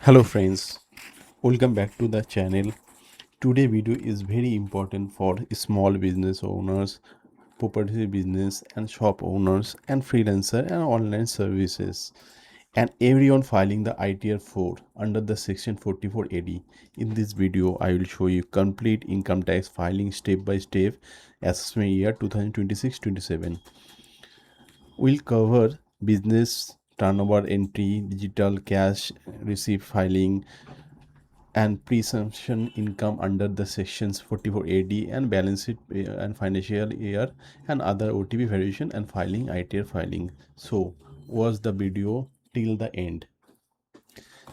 Hello friends, welcome back to the channel. Today video is very important for small business owners, property business and shop owners and freelancer and online services and everyone filing the ITR 4 under the section 44 AD. In this video I will show you complete income tax filing step by step assessment year 2026-27. We'll cover business turnover entry, digital cash receipt filing, and presumption income under the sections 44 AD and balance sheet and financial year and other OTP variation and filing ITR filing. So watch the video till the end.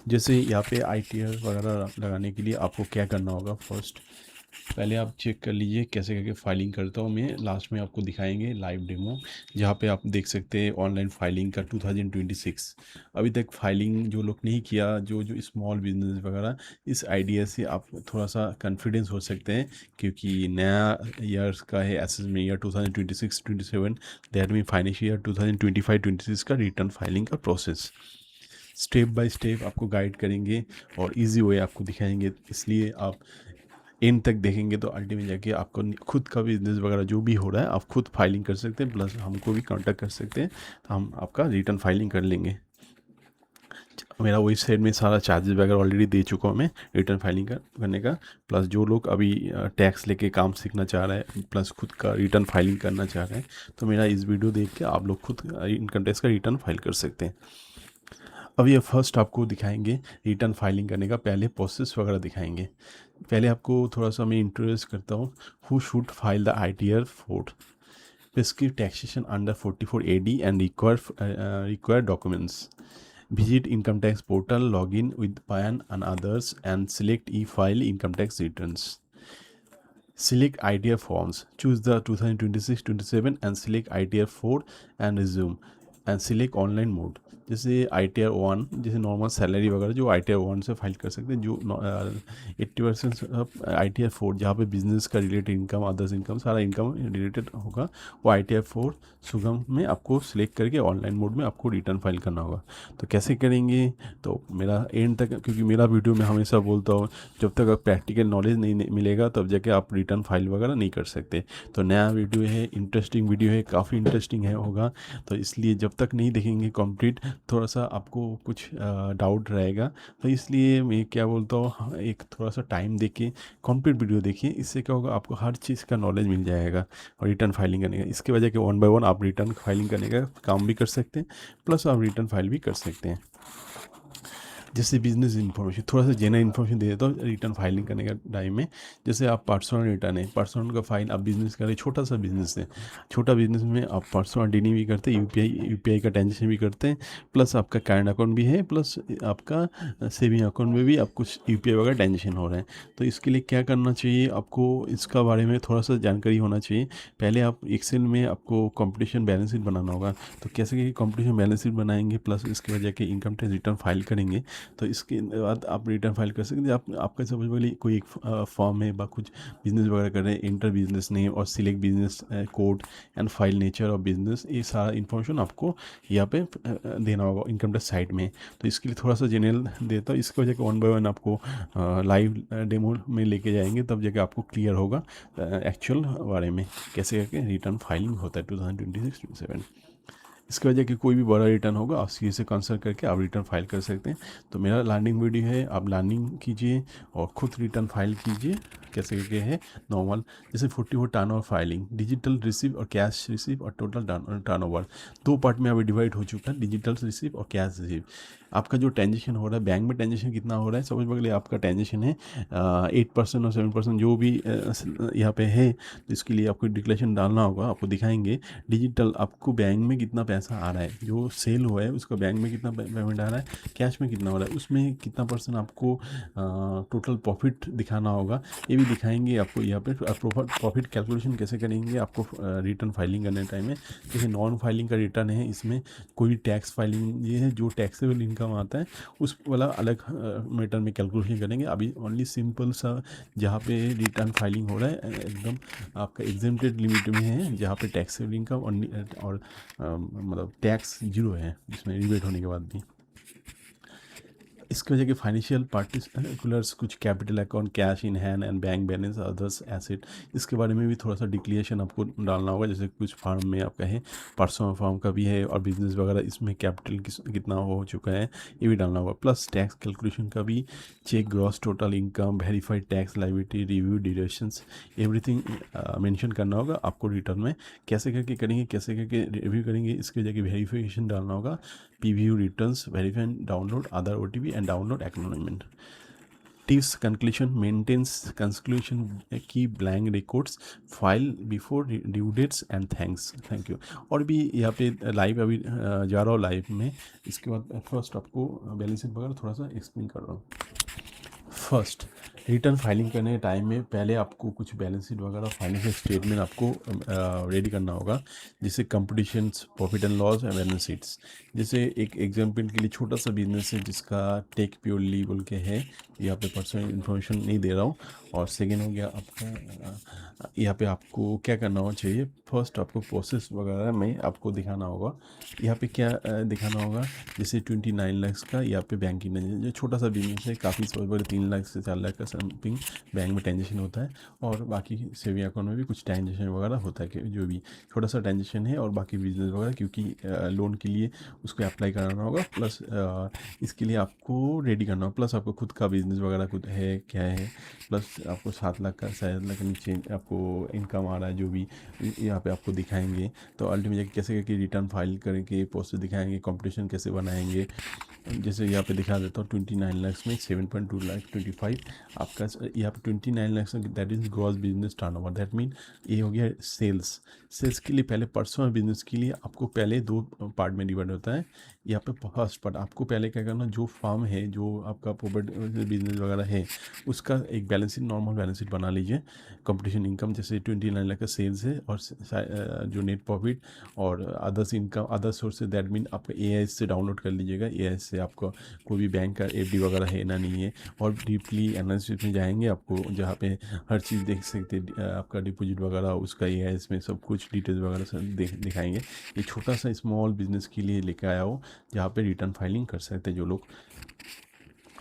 जैसे यहाँ पे ITR वगैरह लगाने के लिए आपको क्या करना होगा, फर्स्ट पहले आप चेक कर लीजिए कैसे करके फाइलिंग करता हूँ मैं। लास्ट में आपको दिखाएंगे लाइव डेमो जहाँ पे आप देख सकते हैं ऑनलाइन फाइलिंग का 2026। अभी तक फाइलिंग जो लोग नहीं किया, जो जो स्मॉल बिजनेस वगैरह, इस आइडिया से आप थोड़ा सा कॉन्फिडेंस हो सकते हैं क्योंकि नया ईयर का है assessment year 2026-27, that mean financial year 2025-26 का रिटर्न फाइलिंग का प्रोसेस स्टेप बाय स्टेप आपको गाइड करेंगे और इजी वे आपको दिखाएंगे। इसलिए आप एंड तक देखेंगे तो अल्टीमेट जाके आपको खुद का बिजनेस वगैरह जो भी हो रहा है आप खुद फाइलिंग कर सकते हैं, प्लस हमको भी कांटेक्ट कर सकते हैं तो हम आपका रिटर्न फाइलिंग कर लेंगे। मेरा वेबसाइट में सारा चार्जेस वगैरह ऑलरेडी दे चुका हूँ मैं रिटर्न फाइलिंग करने का। प्लस जो लोग अभी टैक्स लेके काम सीखना चाह रहे हैं प्लस खुद का रिटर्न फाइलिंग करना चाह रहे हैं तो मेरा इस वीडियो देख के आप लोग खुद इनकम टैक्स का रिटर्न फाइल कर सकते हैं। अब ये फर्स्ट आपको दिखाएंगे रिटर्न फाइलिंग करने का पहले प्रोसेस वगैरह दिखाएंगे। पहले आपको थोड़ा सा मैं इंट्रोड्यूस करता हूँ। Who should file the ITR 4 prescribed taxation under 44 AD and require documents. Visit income tax portal, login with PAN and others and select e-file income tax returns. Select ITR forms. Choose the 2026-27 and select ITR 4 and resume and select online mode. जैसे ITR 1 जैसे normal salary वगैरह जो ITR 1 से file कर सकते हैं, जो 80% ITR 4 जहाँ पे बिजनेस का रिलेटेड इनकम, अदर्स इनकम, सारा इनकम रिलेटेड होगा वो ITR 4 सुगम में आपको सिलेक्ट करके ऑनलाइन मोड में आपको रिटर्न फाइल करना होगा। तो कैसे करेंगे तो मेरा एंड तक, क्योंकि मेरा वीडियो में हमेशा बोलता हूँ जब तक आप प्रैक्टिकल नॉलेज नहीं मिलेगा तब जाके आप रिटर्न फाइल वगैरह नहीं कर सकते। तो नया वीडियो है, इंटरेस्टिंग वीडियो है, काफ़ी इंटरेस्टिंग है होगा, तो इसलिए जब तक नहीं देखेंगे कंप्लीट थोड़ा सा आपको कुछ डाउट रहेगा। तो इसलिए मैं क्या बोलता हूँ, एक थोड़ा सा टाइम देके कंप्लीट वीडियो देखिए, इससे क्या होगा आपको हर चीज़ का नॉलेज मिल जाएगा और रिटर्न फाइलिंग करने का। इसके वजह के वन बाय वन आप रिटर्न फाइलिंग करने का काम भी कर सकते हैं, प्लस आप रिटर्न फाइल भी कर सकते हैं। जैसे बिजनेस इन्फॉर्मेशन, थोड़ा सा जनरल इन्फॉर्मेशन दे देता हूँ रिटर्न फाइलिंग करने का टाइम में। जैसे आप पर्सनल रिटर्न है, पर्सनल का फाइल आप बिजनेस करें, छोटा सा बिजनेस है, छोटा बिजनेस में आप पर्सनल डीलिंग भी करते हैं, यूपीआई का ट्रांजेक्शन भी करते हैं, प्लस आपका करंट अकाउंट भी है, प्लस आपका सेविंग अकाउंट में भी आप कुछ यूपीआई वगैरह ट्रांजेक्शन हो रहे हैं। तो इसके लिए क्या करना चाहिए आपको, इसका बारे में थोड़ा सा जानकारी होना चाहिए। पहले आप एक्सेल में आपको कंपटीशन बैलेंस शीट बनाना होगा। तो कैसे कंपटीशन बैलेंस शीट बनाएंगे, प्लस इसके वजह के इनकम टैक्स रिटर्न फाइल करेंगे, तो इसके बाद आप रिटर्न फाइल कर सकते हैं। आपका सपोज पहले कोई एक फॉर्म है, कुछ बिजनेस वगैरह कर रहे हैं, इंटर बिजनेस नेम और select business code and file nature of business, ये सारा इन्फॉर्मेशन आपको यहाँ पे देना होगा इनकम टैक्स साइट में। तो इसके लिए थोड़ा सा जनरल देता हूँ, इसकी वजह के वन बाय वन आपको लाइव डेमो में लेके जाएंगे, तब जाके आपको क्लियर होगा एक्चुअल बारे में कैसे करके रिटर्न फाइलिंग होता है 2026-27। इसकी वजह कि कोई भी बड़ा रिटर्न होगा आप सी से कंसल्ट करके आप रिटर्न फाइल कर सकते हैं। तो मेरा लर्निंग वीडियो है, आप लर्निंग कीजिए और खुद रिटर्न फाइल कीजिए। कैसे करके है नॉर्मल, जैसे 44 टर्नओवर फाइलिंग, डिजिटल रिसीव और कैश रिसीव और टोटल टर्नओवर, दो पार्ट में अभी डिवाइड हो चुका है, डिजिटल रिसीव और कैश रिसीव। आपका जो ट्रांजेक्शन हो रहा है बैंक में, ट्रांजेक्शन कितना हो रहा है, समझ पकड़िए आपका ट्रांजेक्शन है 8% और 7% जो भी यहाँ पे है, तो इसके लिए आपको डिक्लेरेशन डालना होगा। आपको दिखाएंगे डिजिटल आपको बैंक में कितना पैसा आ रहा है, जो सेल हुआ है उसका बैंक में कितना पेमेंट आ रहा है, कैश में कितना हो रहा है, उसमें कितना % आपको टोटल प्रॉफिट दिखाना होगा, ये भी दिखाएंगे आपको। यहाँ पे प्रॉफिट कैलकुलेशन कैसे करेंगे आपको रिटर्न फाइलिंग करने टाइम में। जैसे नॉन फाइलिंग का रिटर्न है, इसमें कोई टैक्स फाइलिंग ये है, जो टैक्सेबल इनकम आता है उस वाला अलग मैटर में कैलकुलेशन करेंगे। अभी ओनली सिंपल सा जहाँ पे रिटर्न फाइलिंग हो रहा है एकदम आपका एग्जेम्प्टेड लिमिट में है, जहाँ पे टैक्सेबल इनकम और मतलब टैक्स जीरो है, जिसमें रिबेट होने के बाद भी। इसकी वजह के फाइनेंशियल पार्टिकुलर्स, कुछ capital account, cash in hand and bank balance, others asset, इसके बारे में भी थोड़ा सा डिक्लेरेशन आपको डालना होगा। जैसे कुछ फार्म में आपका है, पर्सनल फार्म का भी है, और बिजनेस वगैरह इसमें कैपिटल कितना हो चुका है ये भी डालना होगा। प्लस टैक्स कैलकुलेशन का भी check gross total income, verified tax liability, review deductions, everything mention करना होगा आपको रिटर्न में। कैसे करके करेंगे, कैसे करके रिव्यू करेंगे, इसकी वजह की वेरीफिकेशन डालना होगा। PVU returns, verify and download other OTP and download acknowledgement. Tips conclusion: maintains conclusion, keep blank records, file before due dates and thank you। और भी यहाँ पे लाइव अभी जा रहा हूँ लाइव में। इसके बाद फर्स्ट आपको बैलेंस शीट वगैरह थोड़ा सा एक्सप्लेन कर रहा हूँ। फर्स्ट, रिटर्न फाइलिंग करने के टाइम में पहले आपको कुछ बैलेंस शीट वगैरह, फाइनेंशियल स्टेटमेंट आपको रेडी करना होगा, जैसे competitions, profit and loss and balance sheets. जैसे एक एग्जांपल के लिए छोटा सा बिजनेस है जिसका टेक प्योरली बोल के है, यहाँ पे पर्सनल इन्फॉर्मेशन नहीं दे रहा हूँ। और सेकेंड हो गया आपका, यहाँ पे आपको क्या करना हो चाहिए, फर्स्ट आपको प्रोसेस वगैरह में आपको दिखाना होगा। यहाँ पे क्या दिखाना होगा, जैसे 29 लाख का यहाँ पे बैंकिंग ट्रांजेक्शन, जो छोटा सा बिजनेस है, काफ़ी बड़े 3 लाख से 4 लाख का समथिंग बैंक में ट्रांजेक्शन होता है, और बाकी सेविंग अकाउंट में भी कुछ ट्रांजेक्शन वगैरह होता है, कि जो भी छोटा सा ट्रांजेक्शन है, और बाकी बिजनेस वगैरह, क्योंकि लोन के लिए उसको अप्लाई कराना होगा। प्लस इसके लिए आपको रेडी करना होगा। प्लस आपको खुद का बिजनेस वगैरह खुद है क्या है, प्लस आपको 7 लाख का 7 लाख के नीचे आपको इनकम आ रहा है, जो भी यहाँ पे आपको दिखाएंगे। तो अल्टीमेटली कैसे करके रिटर्न फाइल करके प्रोसेस दिखाएंगे, कंपटीशन कैसे बनाएंगे। जैसे यहाँ पे दिखा देता हूँ, 29 लाख में 7.2 लाख 25 आपका यहाँ पे 29 lakh, that is gross business turnover. That mean ये हो गया सेल्स के लिए। पहले पर्सनल बिजनेस के लिए आपको पहले 2 पार्ट में डिवाइड होता है। यहाँ पे फर्स्ट पार्ट आपको पहले क्या करना, जो फार्म है, जो आपका प्रॉपर्टी बिजनेस वगैरह है, उसका एक balance sheet, normal balance sheet बना लीजिए। कंपटीशन इनकम जैसे 29 लाख का सेल्स है, और जो नेट प्रॉफिट और others income, other sources, that mean आपका AIS से डाउनलोड कर लीजिएगा। AIS से आपका कोई भी बैंक का FD वगैरह है ना नहीं है, और डीपली एनालिसिस में जाएंगे आपको, जहाँ पे हर चीज़ देख सकते हैं, आपका डिपॉजिट वगैरह, उसका AIS में सब कुछ डिटेल्स वगैरह सब दिखाएंगे। ये छोटा सा स्मॉल बिजनेस के लिए लेके आया हो, जहाँ पे रिटर्न फाइलिंग कर सकते हैं जो लोग।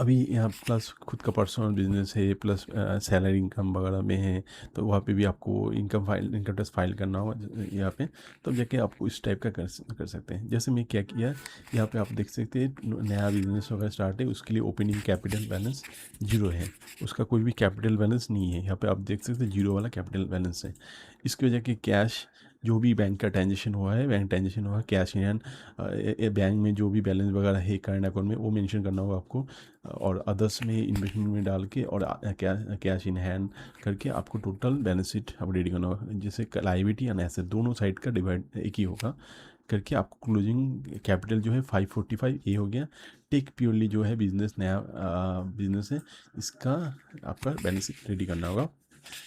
अभी यहाँ प्लस खुद का पर्सनल बिजनेस है, प्लस सैलरी इनकम वगैरह में है, तो वहाँ पे भी आपको इनकम टैक्स फाइल करना होगा यहाँ पे। तब जाके आपको इस टाइप का कर सकते हैं। जैसे मैं क्या किया, यहाँ पे आप देख सकते हैं, नया बिजनेस वगैरह स्टार्ट है, उसके लिए ओपनिंग कैपिटल बैलेंस 0 है, उसका कोई भी कैपिटल बैलेंस नहीं है। यहाँ पे आप देख सकते हैं 0 वाला कैपिटल बैलेंस है। इसकी वजह के कैश, जो भी बैंक का ट्रांजेक्शन हुआ है, बैंक ट्रांजेक्शन हुआ है, कैश इन हैंड, बैंक में जो भी बैलेंस वगैरह है करंट अकाउंट में, वो मेंशन करना होगा आपको। और अदर्स में इन्वेस्टमेंट में डाल के, और कैश इन हैंड करके आपको टोटल बैलेंस शीट आप रेडी करना होगा। जैसे लायबिलिटी एंड एसेट दोनों साइड का डिवाइड एक ही होगा करके, आपको क्लोजिंग कैपिटल जो है 545 ए हो गया। टेक प्योरली जो है बिजनेस, नया बिजनेस है, इसका आपका बैलेंस शीट रेडी करना होगा।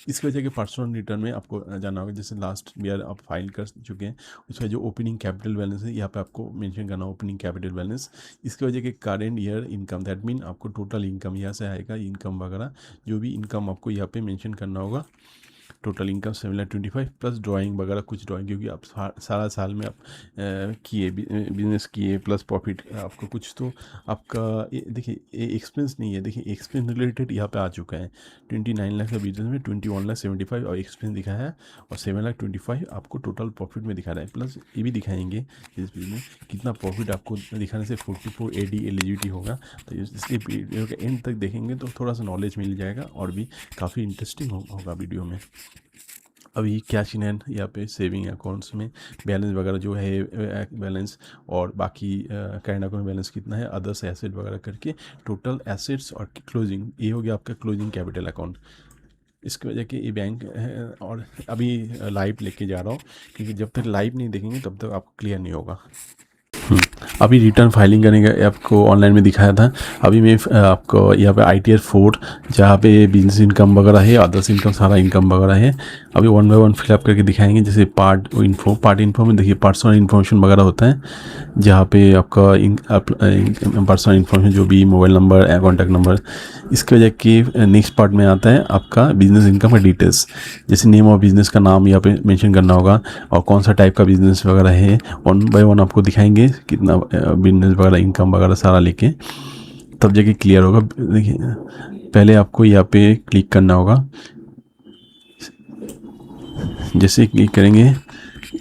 इसकी वजह के पर्सनल रिटर्न में आपको जाना होगा, जैसे लास्ट ईयर आप फाइल कर चुके हैं, उसका जो ओपनिंग कैपिटल बैलेंस है, यहाँ पे आपको मेंशन करना ओपनिंग कैपिटल बैलेंस। इसकी वजह के current year income, that mean आपको टोटल इनकम यहाँ से आएगा, इनकम वगैरह जो भी इनकम आपको यहाँ पे मेंशन करना होगा। टोटल इनकम 725 प्लस ड्राइंग वगैरह, कुछ ड्राइंग, क्योंकि आप सारा साल में आप किए बिजनेस किए, प्लस प्रॉफिट आपको कुछ, तो आपका देखिए एक्सपेंस नहीं है। देखिए एक्सपेंस रिलेटेड यहाँ पे आ चुका है। 29 लाख का बिजनेस में 21 लाख 75 और एक्सपेंस दिखा है, और 7 लाख 25 आपको टोटल प्रॉफिट में दिखा रहा है। प्लस ये भी दिखाएंगे इस बिजनेस कितना प्रॉफिट आपको दिखाने से 44 AD एलिजिबिलिटी होगा। तो इसलिए वीडियो के एंड तक देखेंगे तो थोड़ा सा नॉलेज मिल जाएगा, और भी काफ़ी इंटरेस्टिंग होगा वीडियो में। अभी कैश इन हैंड यहाँ पे सेविंग अकाउंट्स में बैलेंस वगैरह जो है बैलेंस, और बाकी करंट अकाउंट बैलेंस कितना है, अदर्स एसेट वगैरह करके टोटल एसेट्स और क्लोजिंग, ये हो गया आपका क्लोजिंग कैपिटल अकाउंट। इसकी वजह के ये बैंक है, और अभी लाइव लेके जा रहा हूँ, क्योंकि जब तक लाइव नहीं देखेंगे तब तक आपको क्लियर नहीं होगा। अभी रिटर्न फाइलिंग करने का आपको ऑनलाइन में दिखाया था। अभी मैं आपको यहाँ पे ITR 4, जहाँ पे बिजनेस इनकम वगैरह है, अदर्स इनकम, सारा इनकम वगैरह है, अभी 1 बाय 1 फिलअप करके दिखाएंगे। जैसे पार्ट इन्फो में देखिए पर्सनल इन्फॉर्मेशन वगैरह होता है, जहाँ पे आपका पर्सनल इन्फॉर्मेशन, जो भी मोबाइल नंबर, कॉन्टैक्ट नंबर। इसकी वजह के नेक्स्ट पार्ट में आता है आपका बिजनेस इनकम का डिटेल्स, जैसे नेम ऑफ बिजनेस का नाम यहाँ पे मेंशन करना होगा, और कौन सा टाइप का बिजनेस वगैरह है। 1 बाय 1 आपको दिखाएंगे कितना बिजनेस वगैरह, इनकम वगैरह सारा लेके। तब जाके क्लियर होगा। देखिए पहले आपको यहाँ पे क्लिक करना होगा। जैसे क्लिक करेंगे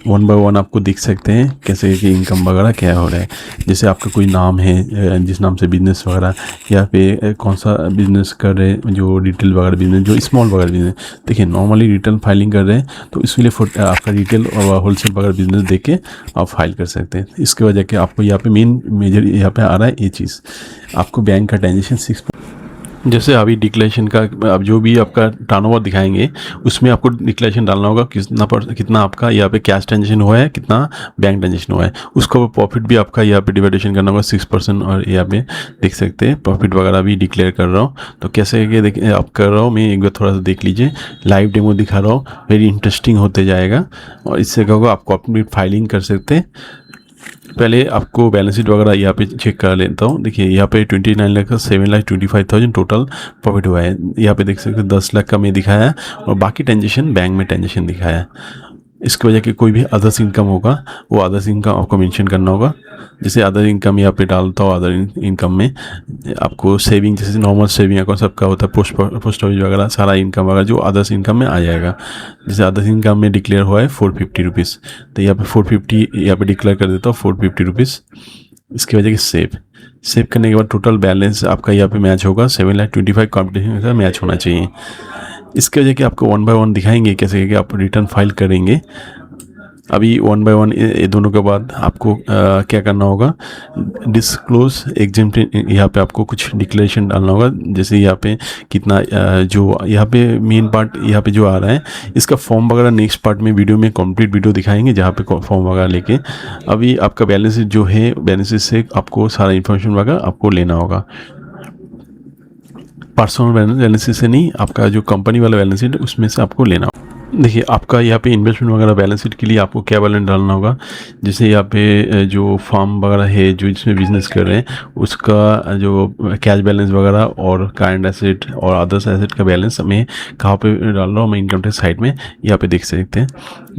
वन बाय वन आपको दिख सकते हैं कैसे कि इनकम वगैरह क्या हो रहा है। जैसे आपका कोई नाम है जिस नाम से बिज़नेस वगैरह, या पे कौन सा बिज़नेस कर रहे हैं, जो रिटेल वगैरह बिज़नेस, जो स्मॉल वगैरह बिज़नेस। देखिए नॉर्मली रिटेल फाइलिंग कर रहे हैं तो इसलिए आपका रिटेल और होलसेल वगैरह बिज़नेस देख के आप फाइल कर सकते हैं। इसके वजह के आपको यहाँ पे मेजर यहाँ पे आ रहा है ये चीज़। आपको बैंक का ट्रांजेक्शन 6, जैसे अभी डिक्लेरेशन का अब जो भी आपका टर्नओवर दिखाएंगे उसमें आपको डिक्लेरेशन डालना होगा कितना आपका यहाँ पे कैश ट्रांजेक्शन हुआ है, कितना बैंक ट्रांजेक्शन हुआ है। उसको प्रॉफिट भी आपका यहाँ पे डिवाइडेशन करना होगा 6%। और यहाँ पे देख सकते हैं प्रॉफिट वगैरह भी डिक्लेयर कर रहा हूँ। तो कैसे देख आप कर रहा हूँ मैं, एक बार थोड़ा सा देख लीजिए। लाइव डेमो दिखा रहा हूँ, वेरी इंटरेस्टिंग होते जाएगा। और इससे क्या होगा, आपको अपनी फाइलिंग कर सकते हैं। पहले आपको बैलेंस शीट वगैरह यहाँ पे चेक कर लेता हूँ। देखिए यहाँ पे 29 लाख का 7,25,000 टोटल प्रॉफिट हुआ है। यहाँ पे देख सकते हैं 10 लाख का मैं दिखाया है और बाकी ट्रांजेक्शन बैंक में ट्रांजेक्शन दिखाया है। इसकी वजह के कोई भी अदर्स इनकम होगा वो अदर्स इनकम आपको मेंशन करना होगा। जैसे अदर इनकम यहाँ पे डालता हूँ। अदर इनकम में आपको सेविंग, जैसे नॉर्मल सेविंग अकाउंट सबका होता है, पोस्ट ऑफिस वगैरह सारा इनकम वगैरह जो अदर्स इनकम में आ जाएगा। जैसे अदर्स इनकम में डिक्लेयर हुआ है 450 रुपीज़, तो यहाँ पे 450 यहाँ पे डिक्लेयर कर देता हूँ 450 रुपीज़। इसकी वजह से सेव करने के बाद टोटल बैलेंस आपका यहाँ पे मैच होगा 7,25,000 कॉम्पिटिशन का मैच होना चाहिए। इसके वजह कि आपको वन बाय वन दिखाएंगे कैसे कि आप रिटर्न फाइल करेंगे। अभी वन बाय वन ये दोनों के बाद आपको क्या करना होगा, डिस्क्लोज एग्जेम्प्ट, यहाँ पे आपको कुछ डिक्लेरेशन डालना होगा। जैसे यहाँ पे कितना जो यहाँ पे मेन पार्ट यहाँ पे जो आ रहा है, इसका फॉर्म वगैरह नेक्स्ट पार्ट में वीडियो में कंप्लीट वीडियो दिखाएंगे जहाँ पे फॉर्म वगैरह लेके। अभी आपका बैलेंस जो है, बैलेंस से आपको सारा इन्फॉर्मेशन वगैरह आपको लेना होगा। पर्सनल बैलेंस से नहीं, आपका जो कंपनी वाला बैलेंस शीट उसमें से आपको लेना होगा। देखिए आपका यहाँ पे इन्वेस्टमेंट वगैरह बैलेंस शीट के लिए आपको क्या बैलेंस डालना होगा। जैसे यहाँ पे जो फार्म वगैरह है जो जिसमें बिजनेस कर रहे हैं उसका जो कैश बैलेंस वगैरह और करंट एसेट और अदर्स एसेट का बैलेंस मैं कहाँ पे डाल रहा हूँ, मैं इनकम टैक्स साइड में यहाँ पे देख सकते हैं।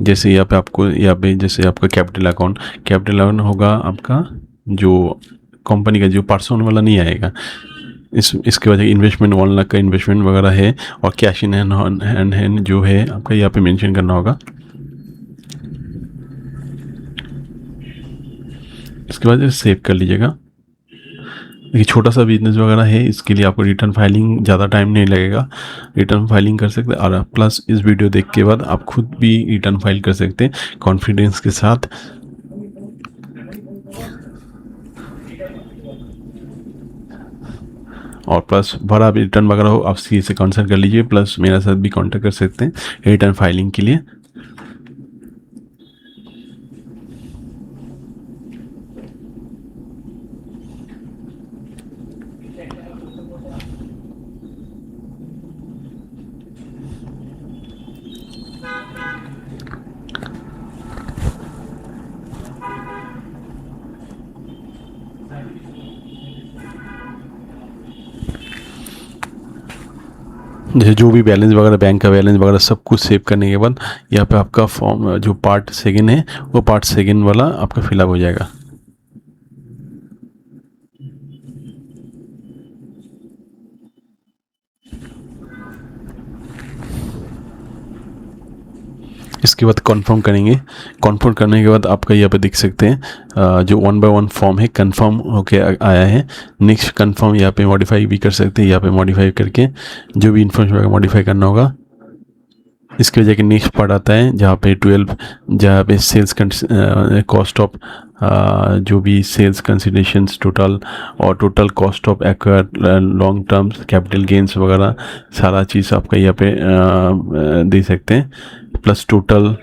जैसे यहाँ पे आपको यहाँ पे जैसे आपका कैपिटल अकाउंट होगा आपका, जो कंपनी का जो पर्सनल वाला नहीं आएगा। इसके वजह इन्वेस्टमेंट 1 लाख का इन्वेस्टमेंट वगैरह है और कैश इन हैंड जो है आपका यहाँ पे मेंशन करना होगा। इसके बाद सेव कर लीजिएगा। देखिए छोटा सा बिजनेस वगैरह है, इसके लिए आपको रिटर्न फाइलिंग ज़्यादा टाइम नहीं लगेगा, रिटर्न फाइलिंग कर सकते हैं। और प्लस इस वीडियो देख के बाद आप खुद भी रिटर्न फाइल कर सकते हैं कॉन्फिडेंस के साथ। और प्लस बड़ा रिटर्न वगैरह हो आप सी से कंसल्ट कर लीजिए, प्लस मेरे साथ भी कांटेक्ट कर सकते हैं रिटर्न फाइलिंग के लिए। जैसे जो भी बैलेंस वगैरह बैंक का बैलेंस वगैरह सब कुछ सेव करने के बाद यहाँ पे आपका फॉर्म जो पार्ट सेकंड है वो पार्ट सेकंड वाला आपका फिलअप हो जाएगा। इसके बाद कंफर्म करेंगे। कंफर्म करने के बाद आपका यहाँ पे देख सकते हैं जो 1 बाय 1 फॉर्म है कंफर्म होके आया है। नेक्स्ट कंफर्म यहाँ पे मॉडिफाई भी कर सकते हैं, यहाँ पे मॉडिफाई करके जो भी इन्फॉर्मेशन मॉडिफाई करना होगा। इसके वजह के नेक्स्ट पार्ट आता है जहाँ पे 12, जहाँ पे सेल्स कॉस्ट ऑफ जो भी सेल्स कंसिडरेशंस टोटल और total cost of acquire long terms capital gains वगैरह सारा चीज़ आपका यहाँ पे दे सकते हैं। प्लस टोटल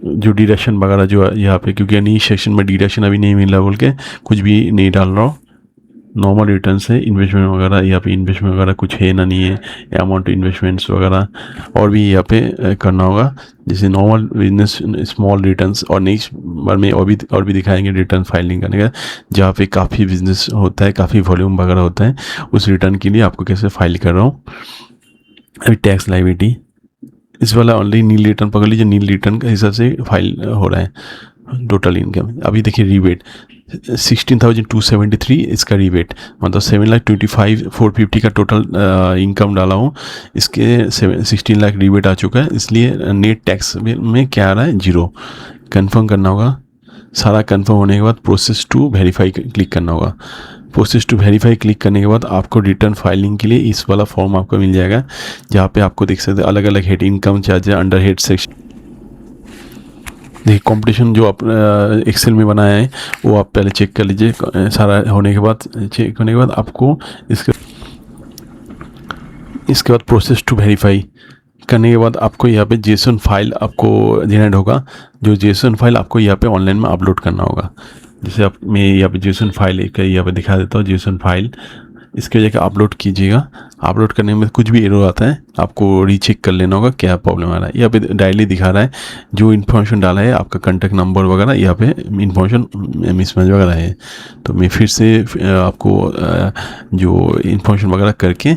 जो डिडक्शन वगैरह जो यहाँ पे, क्योंकि नी सेक्शन में डिडक्शन अभी नहीं मिला बोल के कुछ भी नहीं डाल रहा हूँ। नॉर्मल रिटर्न से इन्वेस्टमेंट वगैरह यहाँ पे इन्वेस्टमेंट वगैरह कुछ है ना नहीं है, अमाउंट इन्वेस्टमेंट्स वगैरह और भी यहाँ पे करना होगा। जैसे नॉर्मल बिजनेस स्मॉल रिटर्न्स, और नेक्स्ट बार में और भी दिखाएंगे रिटर्न फाइलिंग करने का, जहाँ पे काफ़ी बिजनेस होता है, काफ़ी वॉल्यूम वगैरह होता है। उस रिटर्न के लिए आपको कैसे फाइल कर रहा हूँ। अभी टैक्स लायबिलिटी इस वाला ऑनलाइन नील रिटर्न पकड़ लीजिए, नील रिटर्न का हिसाब से फाइल हो रहा है। Total income. अभी देखिए रिबेट 16,273 इसका रिबेट, मतलब 7,25,450 का टोटल इनकम डाला हूँ, इसके 16 लाख रिबेट आ चुका है, इसलिए नेट टैक्स में क्या आ रहा है, 0। कंफर्म करना होगा। सारा कंफर्म होने के बाद प्रोसेस टू वेरीफाई क्लिक करना होगा। प्रोसेस टू वेरीफाई क्लिक करने के बाद आपको रिटर्न फाइलिंग के लिए इस वाला फॉर्म आपको मिल जाएगा, जहाँ पे आपको देख सकते हैं अलग अलग head, income charge, under head section. देखिए कंपटीशन जो आप एक्सेल में बनाया है वो आप पहले चेक कर लीजिए। सारा होने के बाद, चेक होने के बाद आपको इसके बाद प्रोसेस टू वेरीफाई करने के बाद आपको यहाँ पे जेसन फाइल आपको जनरेट होगा। जो जेसन फाइल आपको यहाँ पे ऑनलाइन में अपलोड करना होगा। जैसे आप, मैं यहाँ पे जेसन फाइल एक यहाँ पे दिखा देता हूँ, जेसन फाइल इसके जगह अपलोड कीजिएगा। अपलोड करने में कुछ भी एरर आता है आपको रीचेक कर लेना होगा क्या प्रॉब्लम आ रहा है। यहाँ पे डायरेक्टली दिखा रहा है जो इन्फॉर्मेशन डाला है, आपका कॉन्टैक्ट नंबर वगैरह, यहाँ पे इन्फॉर्मेशन मिसमैच वगैरह है। तो मैं फिर से आपको जो इन्फॉर्मेशन वगैरह करके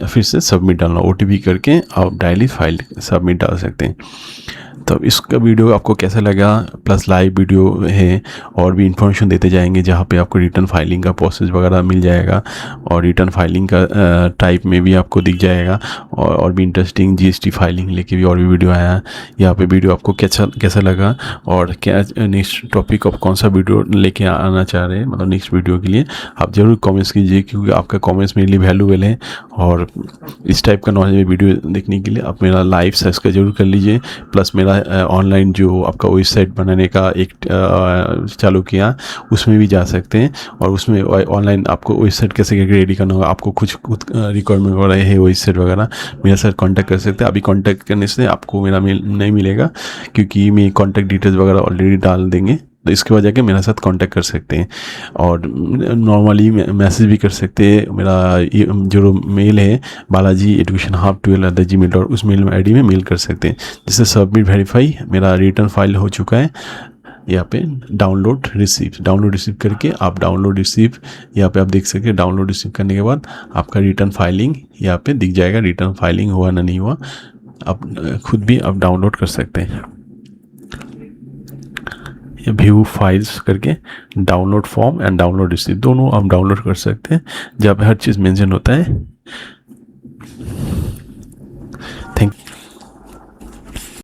फिर से सबमिट डालना, OTP करके आप डायरेक्टली फाइल सबमिट डाल सकते हैं। तो इसका वीडियो आपको कैसा लगा, प्लस लाइव वीडियो है और भी इन्फॉर्मेशन देते जाएंगे, जहाँ पे आपको रिटर्न फाइलिंग का प्रोसेस वगैरह मिल जाएगा और रिटर्न फाइलिंग का टाइप में भी आपको दिख जाएगा। और भी इंटरेस्टिंग GST फाइलिंग लेके भी और भी वीडियो आया। यहाँ पे वीडियो आपको कैसा कैसा लगा और क्या नेक्स्ट टॉपिक आप कौन सा वीडियो लेके आना चाह रहे हैं, मतलब नेक्स्ट वीडियो के लिए आप ज़रूर कमेंट्स कीजिए, क्योंकि आपका कमेंट्स मेरे लिए वैल्यूबल है। और इस टाइप का नॉलेज वीडियो देखने के लिए आप मेरा लाइव सब्सक्राइब जरूर कर लीजिए। प्लस मेरा ऑनलाइन जो आपका वेबसाइट बनाने का एक चालू किया, उसमें भी जा सकते हैं। और उसमें ऑनलाइन आपको वेबसाइट कैसे रेडी करना होगा, आपको कुछ खुद रिक्वायरमेंट वगैरह है वेबसाइट वगैरह, मेरे साथ कांटेक्ट कर सकते हैं। अभी कांटेक्ट करने से आपको मेरा मेल नहीं मिलेगा, क्योंकि मैं कॉन्टैक्ट डिटेल्स वगैरह ऑलरेडी डाल देंगे, तो इसके वजह के मेरे साथ कांटेक्ट कर सकते हैं। और नॉर्मली मैसेज भी कर सकते हैं। मेरा ये जो मेल है balaji educationhub12@gmail.com, उस मेल ID में मेल कर सकते हैं। जिससे सबमिट वेरीफाई मेरा रिटर्न फाइल हो चुका है। यहाँ पे डाउनलोड रिसीव करके आप डाउनलोड रिसीव यहाँ पे आप देख सकते हैं। डाउनलोड रिसीव करने के बाद आपका रिटर्न फाइलिंग यहाँ पे दिख जाएगा, रिटर्न फाइलिंग हुआ ना नहीं हुआ आप खुद भी आप डाउनलोड कर सकते हैं। व्यू फाइल्स करके download form and download receive दोनों आप डाउनलोड कर सकते हैं, जहाँ पे हर चीज़ मेंशन होता है। थैंक